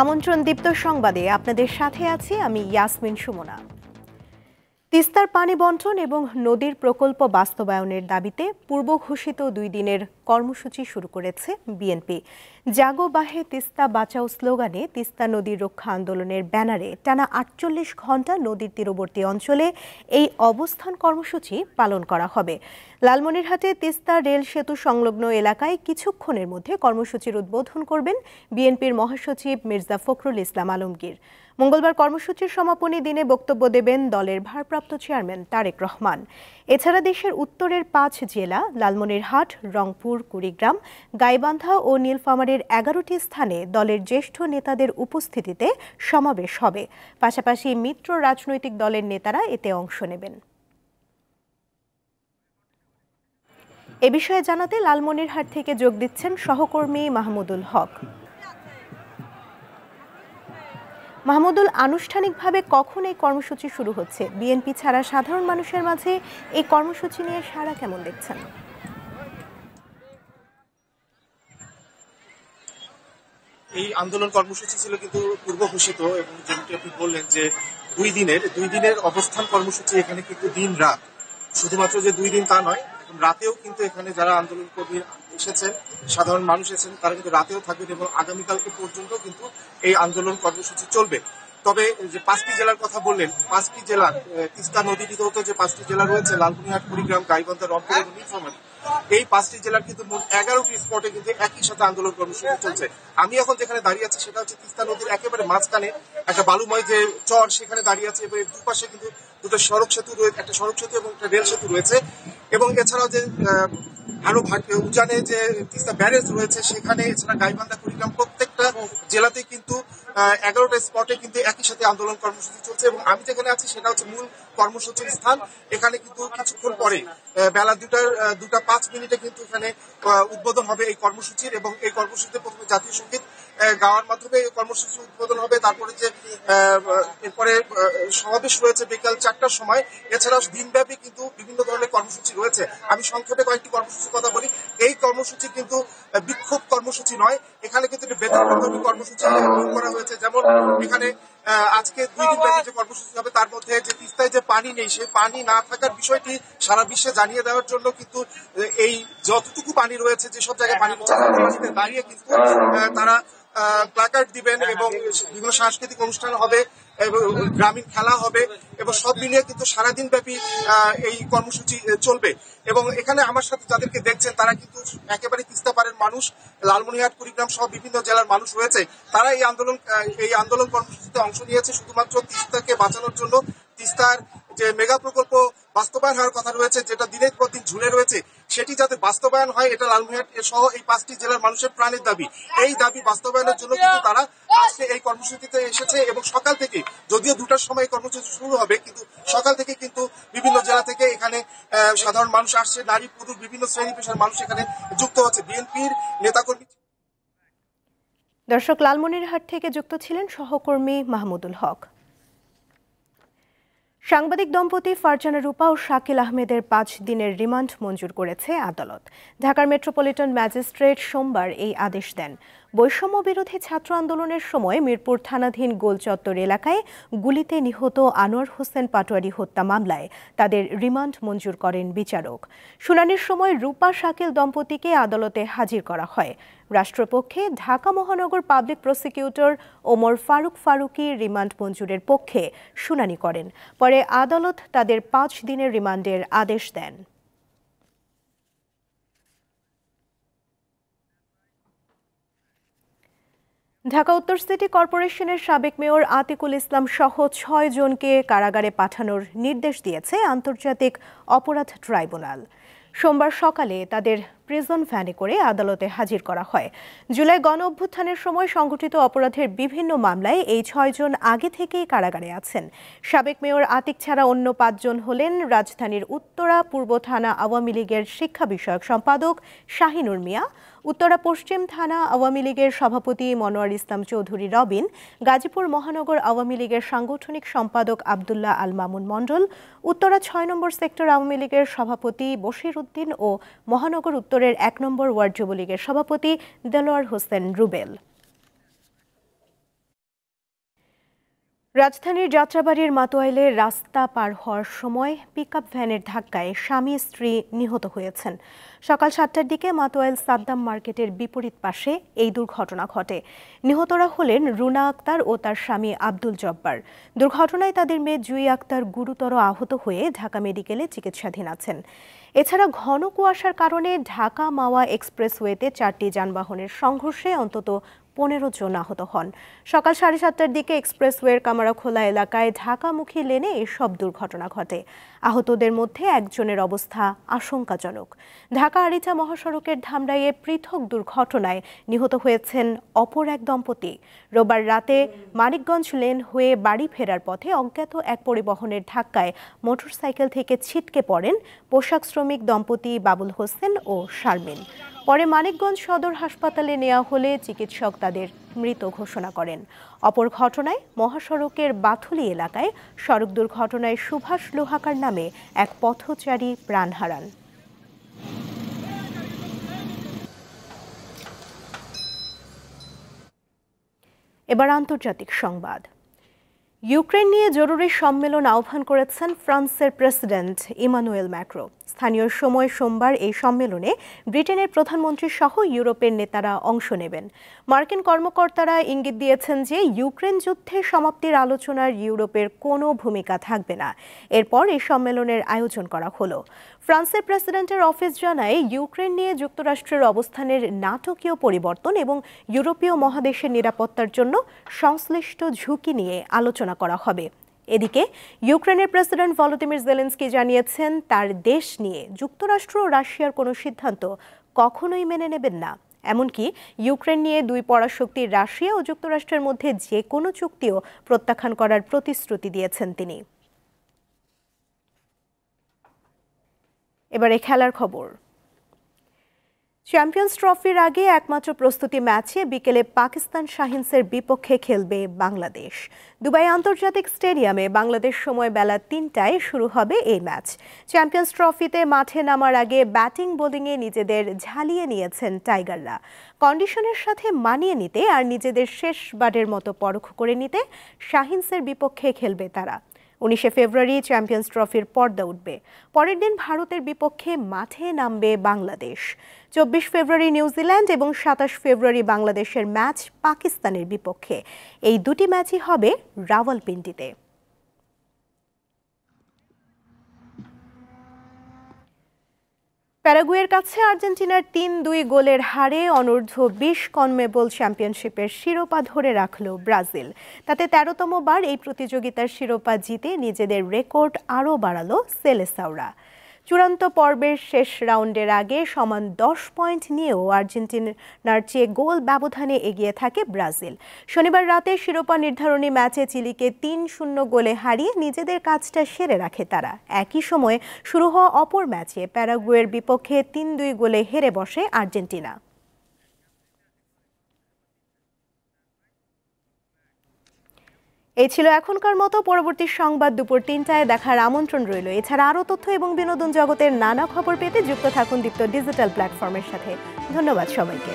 আমন্ত্রণ দীপ্ত সংবাদে আপনাদের সাথে আছি আমি ইয়াসমিন সুমনা। তিস্তার পানি বন্টন এবং নদীর প্রকল্প বাস্তবায়নের দাবিতে পূর্ব ঘোষিত 2 দিনের কর্মসূচি শুরু করেছে বিএনপি। জাগো বাহে তিস্তা বাঁচাও স্লোগানে তিস্তা নদীর রক্ষা আন্দোলনের ব্যানারে টানা 48 ঘণ্টা নদীর তীরবর্তী অঞ্চলে এই অবস্থান কর্মসূচি পালন করা হবে। লালমনিরহাটে তিস্তা রেল সেতু সংলগ্ন এলাকায় কিছুক্ষণের মধ্যে কর্মসূচির উদ্বোধন করবেন বিএনপির মহাসচিব মির্জা ফখরুল ইসলাম আলমগীর। মঙ্গলবার কর্মসূচির সমাপনী দিনে বক্তব্য দেবেন দলের ভারপ্রাপ্ত চেয়ারম্যান তারেক রহমান। এছাড়া দেশের উত্তরের 5 জেলা লালমনিরহাট, রংপুর, কুড়িগ্রাম, গাইবান্ধা ও নীলফামারীর 11টি স্থানে দলের জ্যেষ্ঠ নেতাদের উপস্থিতিতে সমাবেশ হবে। পাশাপাশি মিত্র রাজনৈতিক দলের নেতারা এতে অংশ নেবেন। এ বিষয়ে জানাতে লালমনিরহাট থেকে যোগ দিচ্ছেন সহকর্মী মাহমুদুল হক। মাহমুদুল, আনুষ্ঠানিকভাবে কখন এই কর্মসূচি শুরু হচ্ছে? বিএনপি ছাড়া সাধারণ মানুষের মাঝে এই কর্মসূচি নিয়ে সাড়া কেমন দেখছেন? এই আন্দোলন কর্মসূচি ছিল কিন্তু পূর্ব ঘোষিত এবং যেমনটি আপনি বললেন যে দুই দিনের অবস্থান কর্মসূচি। এখানে কিন্তু দিন রাত, শুধুমাত্র যে 2 দিন তা নয়, রাতেও কিন্তু এখানে যারা আন্দোলন কর্মী এসেছেন, সাধারণ মানুষ এসেছেন, তারা কিন্তু রাতেও থাকবেন এবং আগামীকালকে পর্যন্ত কিন্তু এই আন্দোলন কর্মসূচি চলবে। তবে যে 5টি জেলার কথা বললেন, 5টি জেলা তিস্তা নদী তীরবর্তী যে 5টি জেলা রয়েছে লালমনিরহাট, কুড়িগ্রাম, গাইবান্ধা, রংপুর এবং নীলফামারী, এই 5টি জেলার কিন্তু মোট 11টি স্পটে কিন্তু একই সাথে আন্দোলন কর্মসূচি চলছে। আমি এখন যেখানে দাঁড়িয়ে আছি সেটা হচ্ছে তিস্তা নদীর একেবারে মাঝখানে একটা বালুময় যে চর, সেখানে দাঁড়িয়ে আছে এবং দুপাশে কিন্তু দুটো সড়ক সেতু রয়েছে, একটা সড়ক সেতু এবং একটা রেল সেতু রয়েছে। এবং এছাড়াও যে আরো উজানে যে তিস্তা ব্যারেজ রয়েছে সেখানে, এছাড়া গাইবান্ধা, কুড়িগ্রাম প্রত্যেকটা জেলাতে কিন্তু 11টা স্পটে কিন্তু একই সাথে আন্দোলন কর্মসূচি চলছে। এবং আমি যেখানে আছি সেটা হচ্ছে মূল কর্মসূচির স্থান। এখানে কিন্তু কিছুক্ষণ পরে বেলা 2:05 কিন্তু এখানে উদ্বোধন হবে এই কর্মসূচির। এবং এই কর্মসূচিতে প্রথমে জাতীয় সঙ্গীত গাওয়ার মাধ্যমে এই কর্মসূচি উদ্বোধন হবে। তারপরে যে এরপরে সমাবেশ রয়েছে বিকাল 4টার সময়। এছাড়াও দিনব্যাপী কিন্তু বিভিন্ন ধরনের কর্মসূচি রয়েছে। আমি সংক্ষেপে কয়েকটি কর্মসূচির কথা বলি। এই কর্মসূচি কিন্তু বিক্ষোভ কর্মসূচি নয়, এখানে কিন্তু ব্যতিক্রমী কর্মসূচি করা হয়েছে। যেমন এখানে আজকে 2 দিন ব্যাপী যে কর্মসূচি হবে তার মধ্যে যে তিস্তায় যে পানি নেই, সেই পানি না থাকার বিষয়টি সারা বিশ্বে জানিয়ে দেওয়ার জন্য কিন্তু এই যতটুকু পানি রয়েছে, যেসব জায়গায় পানি দাঁড়িয়ে কিন্তু তারা প্ল্যাকার্ড দিবেন এবং বিভিন্ন সাংস্কৃতিক অনুষ্ঠান হবে এবং গ্রামীণ খেলা হবে এবং সব মিলিয়ে কিন্তু সারাদিন ব্যাপী এই কর্মসূচি চলবে। এবং এখানে আমার সাথে যাদেরকে দেখছেন তারা কিন্তু একেবারে তিস্তা পাড়ের মানুষ, লালমনিরহাট, কুড়িগ্রাম সহ বিভিন্ন জেলার মানুষ রয়েছে। তারা এই আন্দোলন কর্মসূচিতে অংশ নিয়েছে শুধুমাত্র তিস্তাকে বাঁচানোর জন্য। তিস্তার যে মেগা প্রকল্প বাস্তবায়ন হওয়ার কথা রয়েছে, যেটা দিনের পর দিন ঝুলে রয়েছে, সেটি যাতে বাস্তবায়ন হয়, এটা লালমনিরহাট সহ এই 5টি জেলার মানুষের প্রাণের দাবি। এই দাবি বাস্তবায়নের জন্য কিন্তু তারা আজকে এই কর্মসূচিতে এসেছে। এবং সকাল থেকে, যদিও 2টার সময় এই কর্মসূচি শুরু হবে, কিন্তু সকাল থেকে কিন্তু বিভিন্ন জেলা থেকে এখানে সাধারণ মানুষ আসছে, নারী পুরুষ বিভিন্ন শ্রেণী পেশার মানুষ এখানে যুক্ত হচ্ছে। বিএনপির নেতাকর্মী। দর্শক, লালমনিরহাট থেকে যুক্ত ছিলেন সহকর্মী মাহমুদুল হক। সাংবাদিক দম্পতি ফারজানা রূপা ও শাকিল আহমেদের 5 দিনের রিমান্ড মঞ্জুর করেছে আদালত। ঢাকার মেট্রোপলিটন ম্যাজিস্ট্রেট সোমবার এই আদেশ দেন। বৈষম্য বিরোধী ছাত্র আন্দোলনের সময় মিরপুর থানাধীন গোলচত্বর এলাকায় গুলিতে নিহত আনোয়ার হোসেন পাটোয়ারি হত্যা মামলায় তাদের রিমান্ড মঞ্জুর করেন বিচারক। শুনানির সময় রূপা শাকিল দম্পতিকে আদালতে হাজির করা হয়। রাষ্ট্রপক্ষে ঢাকা মহানগর public prosecutor Omar Faruki remand মঞ্জুরের পক্ষে শুনানি করেন। পরে আদালত তাদের 5 দিনের রিমান্ডের আদেশ দেন। ঢাকা উত্তর সিটি কর্পোরেশনের সাবেক মেয়র আতিকুল ইসলাম সহ 6 জনকে কারাগারে পাঠানোর নির্দেশ দিয়েছে আন্তর্জাতিক অপরাধ ট্রাইব্যুনাল। সোমবার সকালে তাদের প্রিজন ভ্যানে করে আদালতে হাজির করা হয়। জুলাই গণ অভ্যুত্থানের সময় সংগঠিত অপরাধের বিভিন্ন মামলায় এই 6 জন আগে থেকেই কারাগারে আছেন। সাবেক মেয়র আতিক ছাড়া অন্য 5 জন হলেন রাজধানীর উত্তরা পূর্ব থানা আওয়ামী লীগের শিক্ষা বিষয়ক সম্পাদক শাহিনুর মিয়া, উত্তরা পশ্চিম থানা আওয়ামী লীগের সভাপতি মনোয়ার ইসলাম চৌধুরী রবিন, গাজীপুর মহানগর আওয়ামী লীগের সাংগঠনিক সম্পাদক আব্দুল্লাহ আল মামুন মণ্ডল, উত্তরা 6 নম্বর সেক্টর আওয়ামী লীগের সভাপতি বশির উদ্দিন ও মহানগর উত্তরের 1 নম্বর ওয়ার্ড যুবলীগের সভাপতি দেলোয়ার হোসেন রুবেল। রাজধানীর যাত্রাবাড়ির মাতোয়াইলে রাস্তা পার হওয়ার সময় পিকআপ ভ্যানের ধাক্কায় স্বামী স্ত্রী নিহত হয়েছেন। সকাল 7টার দিকে মাতোয়াইল সাদ্দাম মার্কেটের বিপরীত পাশে এই দুর্ঘটনা ঘটে। নিহতরা হলেন রুনা আক্তার ও তার স্বামী আব্দুল জব্বার। দুর্ঘটনায় তাদের মেয়ে জুই আক্তার গুরুতর আহত হয়ে ঢাকা মেডিকেলে চিকিৎসাধীন আছেন। এছাড়া ঘন কুয়াশার কারণে ঢাকা মাওয়া এক্সপ্রেসওয়েতে 4টি যানবাহনের সংঘর্ষে অন্তত 15 জন আহত হন। সকাল 7:30টার দিকে এক্সপ্রেসওয়ের কামারাখোলা এলাকায় ঢাকামুখী লেনে এসব দুর্ঘটনা ঘটে। আহতদের মধ্যে একজনের অবস্থা আশঙ্কাজনক। ঢাকা আরিচা মহাসড়কের ধামরাইয়ে পৃথক দুর্ঘটনায় নিহত হয়েছেন অপর এক দম্পতি। রোববার রাতে মানিকগঞ্জ লেন হয়ে বাড়ি ফেরার পথে অজ্ঞাত এক পরিবহনের ধাক্কায় মোটরসাইকেল থেকে ছিটকে পড়েন পোশাক শ্রমিক দম্পতি বাবুল হোসেন ও শারমিন। পরে মানিকগঞ্জ সদর হাসপাতালে নেওয়া হলে চিকিৎসক তাদের মৃত ঘোষণা করেন। অপর ঘটনায় মহাসড়কের বাথুলি এলাকায় সড়ক দুর্ঘটনায় সুভাষ লোহাকার নামে এক পথচারী প্রাণ হারান। এবার আন্তর্জাতিক সংবাদ। ইউক্রেন নিয়ে জরুরি সম্মেলন আহ্বান করেছেন ফ্রান্সের প্রেসিডেন্ট ইমানুয়েল ম্যাক্রো। স্থানীয় সময় সোমবার এই সম্মেলনে ব্রিটেনের প্রধানমন্ত্রী সহ ইউরোপের নেতারা অংশ নেবেন। মার্কিন কর্মকর্তারা ইঙ্গিত দিয়েছেন যে ইউক্রেন যুদ্ধের সমাপ্তির আলোচনার ইউরোপের কোনো ভূমিকা থাকবে না। এরপর এই সম্মেলনের আয়োজন করা হলো। ফ্রান্সের প্রেসিডেন্টের অফিস জানায়, ইউক্রেন নিয়ে যুক্তরাষ্ট্রের অবস্থানের নাটকীয় পরিবর্তন এবং ইউরোপীয় মহাদেশের নিরাপত্তার জন্য সংশ্লিষ্ট ঝুঁকি নিয়ে আলোচনা করা হবে। এদিকে ইউক্রেনের প্রেসিডেন্ট ভলোদিমির জেলেনস্কি জানিয়েছেন, তার দেশ নিয়ে যুক্তরাষ্ট্র ও রাশিয়ার কোনো সিদ্ধান্ত কখনোই মেনে নেবেন না। এমনকি ইউক্রেন নিয়ে দুই পরাশক্তি রাশিয়া ও যুক্তরাষ্ট্রের মধ্যে যে কোনো চুক্তিও প্রত্যাখ্যান করার প্রতিশ্রুতি দিয়েছেন তিনি। এবারে খেলার খবর। চ্যাম্পিয়ন্স ট্রফির আগে একমাত্র প্রস্তুতি ম্যাচে বিকেলে পাকিস্তান শাহিনসের বিপক্ষে খেলবে বাংলাদেশ। দুবাই আন্তর্জাতিক স্টেডিয়ামে বাংলাদেশ সময় বেলা 3টায় শুরু হবে এই ম্যাচ। চ্যাম্পিয়ন্স ট্রফিতে মাঠে নামার আগে ব্যাটিং বোলিংয়ে নিজেদের ঝালিয়ে নিয়েছেন টাইগাররা। কন্ডিশনের সাথে মানিয়ে নিতে আর নিজেদের শেষবারের মতো পরখ করে নিতে শাহিনসের বিপক্ষে খেলবে তারা। 19 ফেব্রুয়ারি চ্যাম্পিয়ন্স ট্রফির পর্দা উঠবে। পরের দিন ভারতের বিপক্ষে মাঠে নামবে বাংলাদেশ। 24 ফেব্রুয়ারি নিউজিল্যান্ড এবং 27 ফেব্রুয়ারি বাংলাদেশের ম্যাচ পাকিস্তানের বিপক্ষে। এই দুটি ম্যাচই হবে রাওয়ালপিন্ডিতে। প্যারাগুয়ের কাছে আর্জেন্টিনার 3-2 গোলের হারে অনূর্ধ্ব 20 কনমেবল চ্যাম্পিয়নশিপের শিরোপা ধরে রাখল ব্রাজিল। তাতে 13তম বার এই প্রতিযোগিতার শিরোপা জিতে নিজেদের রেকর্ড আরও বাড়ালো সেলেসাওরা। চূড়ান্ত পর্বের শেষ রাউন্ডের আগে সমান 10 পয়েন্ট নিয়েও আর্জেন্টিনার চেয়ে গোল ব্যবধানে এগিয়ে থাকে ব্রাজিল। শনিবার রাতে শিরোপা নির্ধারণী ম্যাচে চিলিকে 3-0 গোলে হারিয়ে নিজেদের কাজটা সেরে রাখে তারা। একই সময়ে শুরু হওয়া অপর ম্যাচে প্যারাগুয়ের বিপক্ষে 3-2 গোলে হেরে বসে আর্জেন্টিনা। এই ছিল এখনকার মতো। পরবর্তী সংবাদ দুপুর 3টায় দেখার আমন্ত্রণ রইল। এছাড়া আরও তথ্য এবং বিনোদন জগতের নানা খবর পেতে যুক্ত থাকুন দীপ্ত ডিজিটাল প্ল্যাটফর্মের সাথে। ধন্যবাদ সবাইকে।